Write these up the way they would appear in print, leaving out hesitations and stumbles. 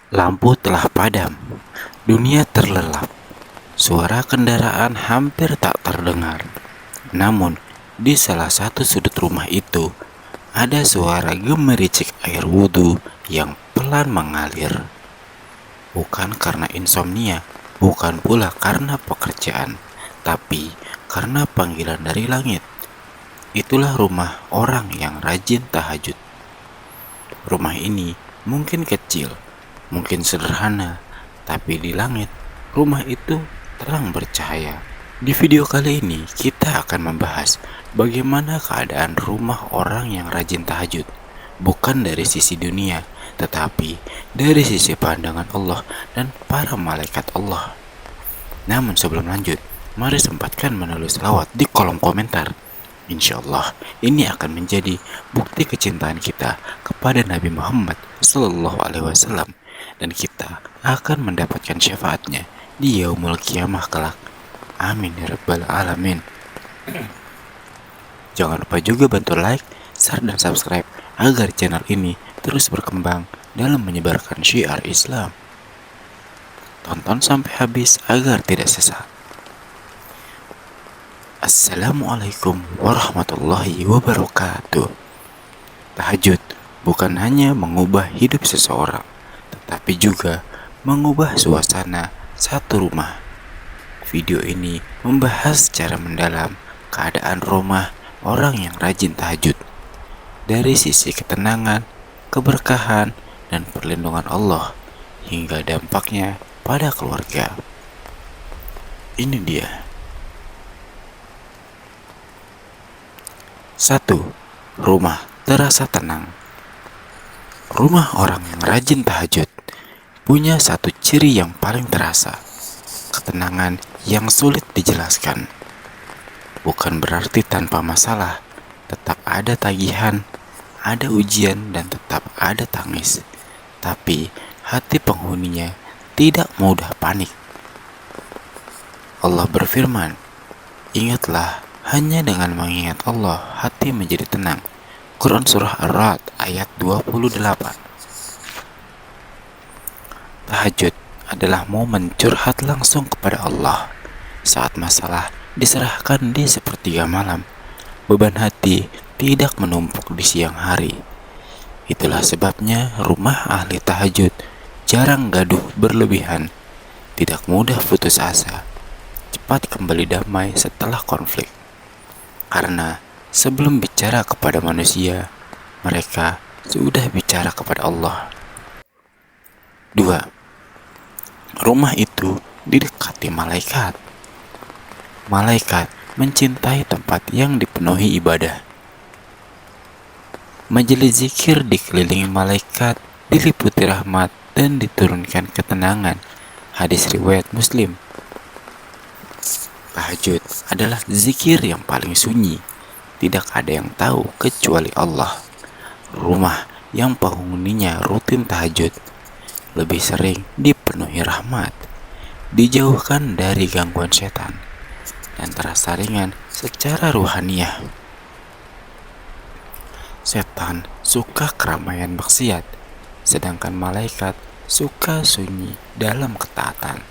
Lampu telah padam, dunia terlelap, suara kendaraan hampir tak terdengar. Namun, di salah satu sudut rumah itu, ada suara gemericik air wudhu yang pelan mengalir. Bukan karena insomnia, bukan pula karena pekerjaan, tapi karena panggilan dari langit. Itulah rumah orang yang rajin tahajud. Rumah ini mungkin kecil, mungkin sederhana, tapi di langit, rumah itu terang bercahaya. Di video kali ini, kita akan membahas bagaimana keadaan rumah orang yang rajin tahajud. Bukan dari sisi dunia, tetapi dari sisi pandangan Allah dan para malaikat Allah. Namun sebelum lanjut, mari sempatkan menulis selawat di kolom komentar. Insya Allah, ini akan menjadi bukti kecintaan kita kepada Nabi Muhammad Sallallahu Alaihi Wasallam, dan kita akan mendapatkan syafaatnya di yaumul kiamah kelak. Amin ya rabbal alamin. Jangan lupa juga bantu like, share, dan subscribe agar channel ini terus berkembang dalam menyebarkan syiar Islam. Tonton sampai habis agar tidak sesat. Assalamualaikum warahmatullahi wabarakatuh. Tahajud bukan hanya mengubah hidup seseorang, tetapi juga mengubah suasana satu rumah. Video ini membahas secara mendalam keadaan rumah orang yang rajin tahajud, dari sisi ketenangan, keberkahan, dan perlindungan Allah, hingga dampaknya pada keluarga. Ini dia. 1. Rumah terasa tenang. Rumah orang yang rajin tahajud punya satu ciri yang paling terasa, ketenangan yang sulit dijelaskan. Bukan berarti tanpa masalah, tetap ada tagihan, ada ujian, dan tetap ada tangis. Tapi hati penghuninya tidak mudah panik. Allah berfirman, "Ingatlah, hanya dengan mengingat Allah, hati menjadi tenang." Quran Surah Ar-Ra'd ayat 28. Tahajud adalah momen curhat langsung kepada Allah. Saat masalah diserahkan di sepertiga malam, beban hati tidak menumpuk di siang hari. Itulah sebabnya rumah ahli tahajud jarang gaduh berlebihan, tidak mudah putus asa, cepat kembali damai setelah konflik. Karena sebelum bicara kepada manusia, mereka sudah bicara kepada Allah. 2. Rumah itu didekati malaikat. Malaikat mencintai tempat yang dipenuhi ibadah. Majelis zikir dikelilingi malaikat, diliputi rahmat, dan diturunkan ketenangan. Hadis riwayat Muslim. Tahajud adalah zikir yang paling sunyi. Tidak ada yang tahu kecuali Allah. Rumah yang penghuninya rutin tahajud lebih sering dipenuhi rahmat, dijauhkan dari gangguan setan, dan terasa ringan secara ruhaniah. Setan suka keramaian maksiat, sedangkan malaikat suka sunyi dalam ketaatan.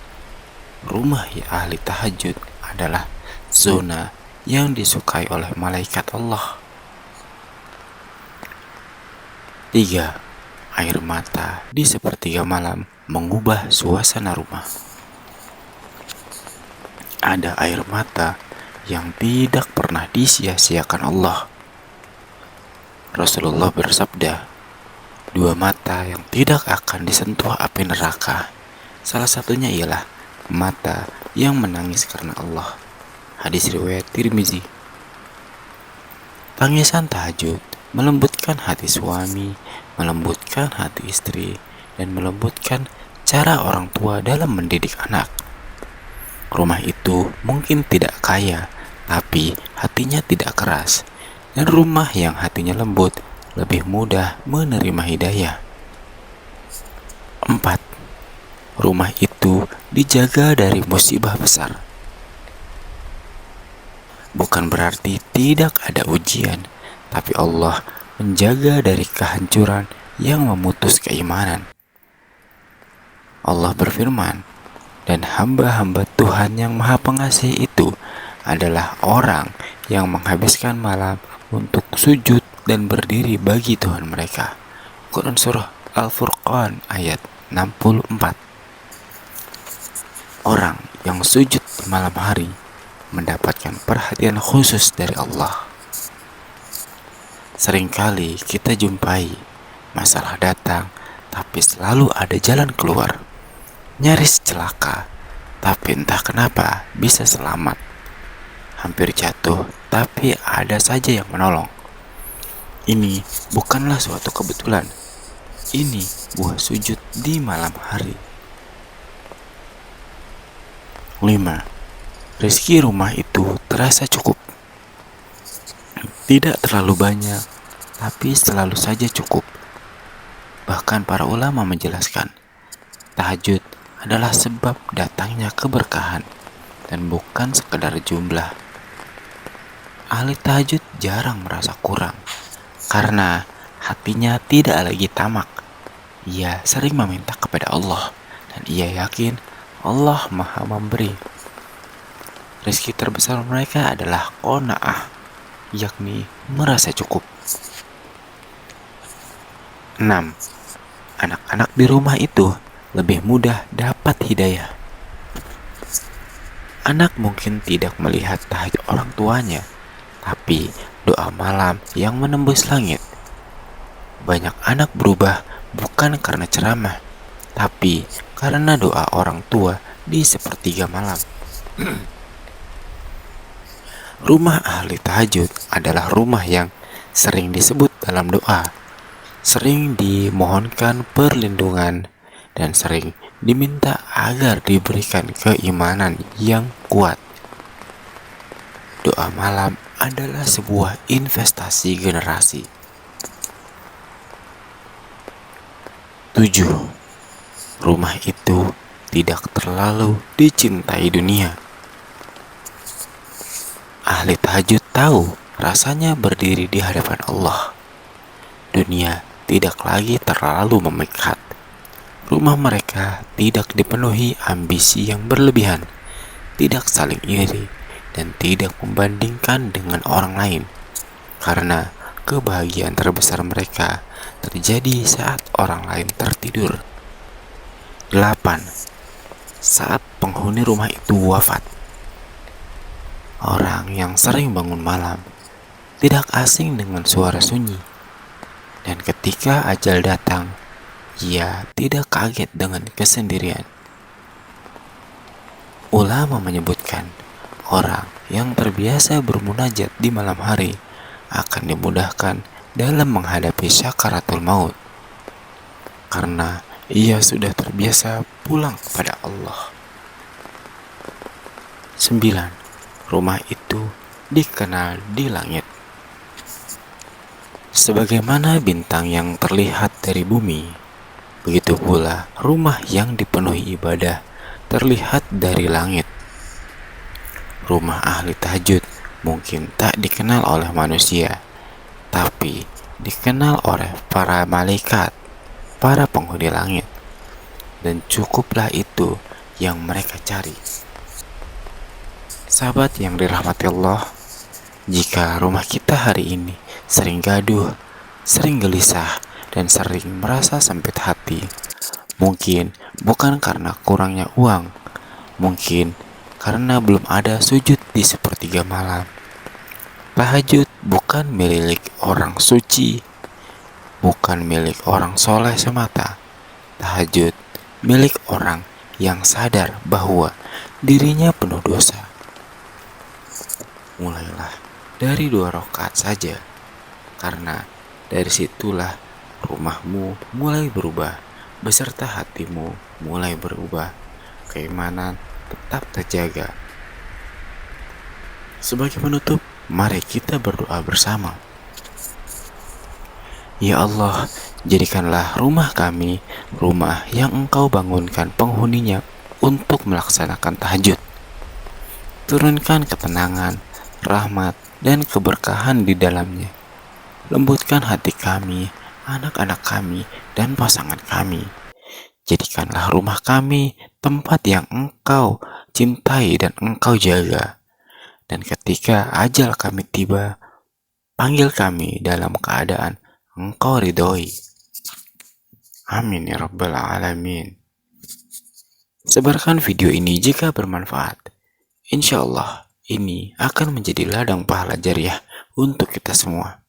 Rumah ya ahli tahajud adalah zona yang disukai oleh malaikat Allah. 3. Air mata di sepertiga malam mengubah suasana rumah. Ada air mata yang tidak pernah disia-siakan Allah. Rasulullah bersabda, 2 mata yang tidak akan disentuh api neraka. Salah satunya ialah mata yang menangis karena Allah. Hadis riwayat Tirmizi. Tangisan tahajud melembutkan hati suami, melembutkan hati istri, dan melembutkan cara orang tua dalam mendidik anak. Rumah itu mungkin tidak kaya, tapi hatinya tidak keras. Dan rumah yang hatinya lembut lebih mudah menerima hidayah. 4. Rumah itu dijaga dari musibah besar. Bukan berarti tidak ada ujian, tapi Allah menjaga dari kehancuran yang memutus keimanan. Allah berfirman, dan hamba-hamba Tuhan yang Maha Pengasih itu adalah orang yang menghabiskan malam untuk sujud dan berdiri bagi Tuhan mereka. Quran Surah Al-Furqan ayat 64. Orang yang sujud di malam hari mendapatkan perhatian khusus dari Allah. Seringkali kita jumpai masalah datang, tapi selalu ada jalan keluar. Nyaris celaka, tapi entah kenapa bisa selamat. Hampir jatuh, tapi ada saja yang menolong. Ini bukanlah suatu kebetulan. Ini buah sujud di malam hari. 5. Rezeki rumah itu terasa cukup. Tidak terlalu banyak, tapi selalu saja cukup. Bahkan para ulama menjelaskan, tahajud adalah sebab datangnya keberkahan dan bukan sekedar jumlah. Ahli tahajud jarang merasa kurang karena hatinya tidak lagi tamak. Ia sering meminta kepada Allah dan ia yakin Allah Maha Memberi. Rezeki terbesar mereka adalah qanaah, yakni merasa cukup. 6. Anak-anak di rumah itu lebih mudah dapat hidayah. Anak mungkin tidak melihat tahajud orang tuanya, tapi doa malam yang menembus langit. Banyak anak berubah bukan karena ceramah, tapi karena doa orang tua di sepertiga malam. Rumah ahli tahajud adalah rumah yang sering disebut dalam doa, sering dimohonkan perlindungan, dan sering diminta agar diberikan keimanan yang kuat. Doa malam adalah sebuah investasi generasi. 7. Rumah itu tidak terlalu dicintai dunia. Ahli tahajud tahu rasanya berdiri di hadapan Allah. Dunia tidak lagi terlalu memikat. Rumah mereka tidak dipenuhi ambisi yang berlebihan, tidak saling iri, dan tidak membandingkan dengan orang lain. Karena kebahagiaan terbesar mereka terjadi saat orang lain tertidur. 8. Saat penghuni rumah itu wafat. Orang yang sering bangun malam tidak asing dengan suara sunyi, dan ketika ajal datang, ia tidak kaget dengan kesendirian. Ulama menyebutkan orang yang terbiasa bermunajat di malam hari akan dimudahkan dalam menghadapi syakaratul maut, karena ia sudah terbiasa pulang kepada Allah. 9. Rumah itu dikenal di langit. Sebagaimana bintang yang terlihat dari bumi, begitu pula rumah yang dipenuhi ibadah terlihat dari langit. Rumah ahli tahajud mungkin tak dikenal oleh manusia, tapi dikenal oleh para malaikat, para penghuni langit, dan cukuplah itu yang mereka cari. Sahabat yang dirahmati Allah, jika rumah kita hari ini sering gaduh, sering gelisah, dan sering merasa sempit hati, mungkin bukan karena kurangnya uang, mungkin karena belum ada sujud di sepertiga malam. Tahajud bukan milik orang suci, bukan milik orang soleh semata. Tahajud milik orang yang sadar bahwa dirinya penuh dosa. Mulailah dari 2 rakaat saja, karena dari situlah rumahmu mulai berubah, beserta hatimu mulai berubah, keimanan tetap terjaga. Sebagai penutup, mari kita berdoa bersama. Ya Allah, jadikanlah rumah kami rumah yang Engkau bangunkan penghuninya untuk melaksanakan tahajud. Turunkan ketenangan, rahmat, dan keberkahan di dalamnya. Lembutkan hati kami, anak-anak kami, dan pasangan kami. Jadikanlah rumah kami tempat yang Engkau cintai dan Engkau jaga. Dan ketika ajal kami tiba, panggil kami dalam keadaan Engkau ridhoi. Amin ya rabbal alamin. Sebarkan video ini jika bermanfaat. Insya Allah ini akan menjadi ladang pahala jariah untuk kita semua.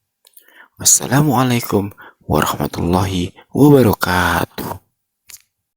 Wassalamualaikum warahmatullahi wabarakatuh.